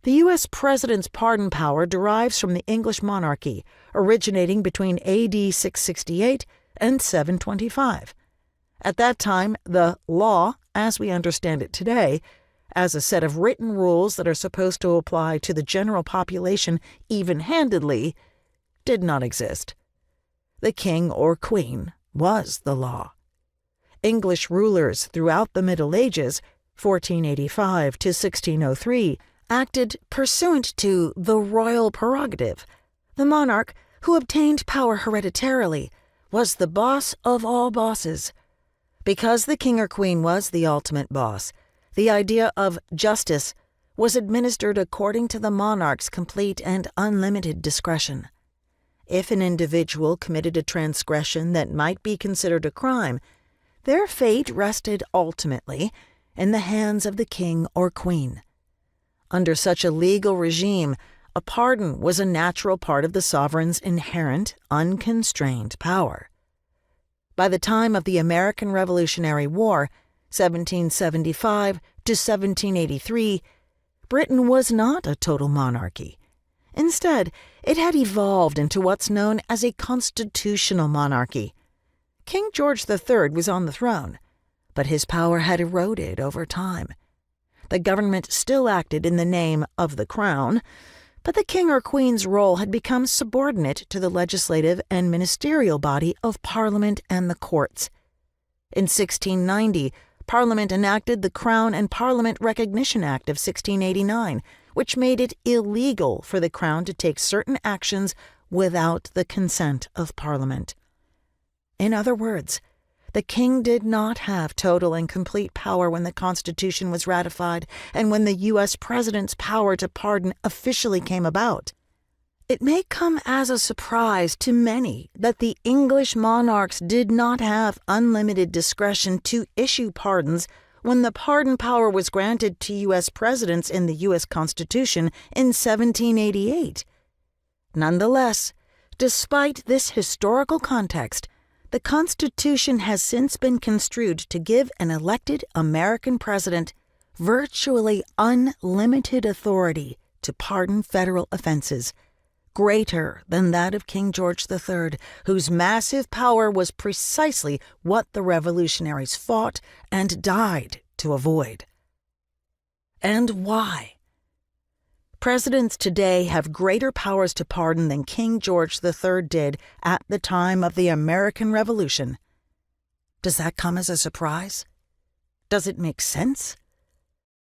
The U.S. president's pardon power derives from the English monarchy, originating between A.D. 668 and 725. At that time, the law, as we understand it today, as a set of written rules that are supposed to apply to the general population even-handedly, did not exist. The king or queen was the law. English rulers throughout the Middle Ages, 1485 to 1603, acted pursuant to the royal prerogative. The monarch, who obtained power hereditarily, was the boss of all bosses. Because the king or queen was the ultimate boss, the idea of justice was administered according to the monarch's complete and unlimited discretion. If an individual committed a transgression that might be considered a crime, their fate rested ultimately in the hands of the king or queen. Under such a legal regime, a pardon was a natural part of the sovereign's inherent, unconstrained power. By the time of the American Revolutionary War, 1775 to 1783, Britain was not a total monarchy. Instead, it had evolved into what's known as a constitutional monarchy. King George III was on the throne, but his power had eroded over time. The government still acted in the name of the crown, but the king or queen's role had become subordinate to the legislative and ministerial body of Parliament and the courts. In 1690, Parliament enacted the Crown and Parliament Recognition Act of 1689, which made it illegal for the Crown to take certain actions without the consent of Parliament. In other words, the king did not have total and complete power when the Constitution was ratified and when the U.S. president's power to pardon officially came about. It may come as a surprise to many that the English monarchs did not have unlimited discretion to issue pardons when the pardon power was granted to U.S. presidents in the U.S. Constitution in 1788. Nonetheless, despite this historical context, the Constitution has since been construed to give an elected American president virtually unlimited authority to pardon federal offenses, greater than that of King George III, whose massive power was precisely what the revolutionaries fought and died to avoid. And why? Presidents today have greater powers to pardon than King George III did at the time of the American Revolution. Does that come as a surprise? Does it make sense?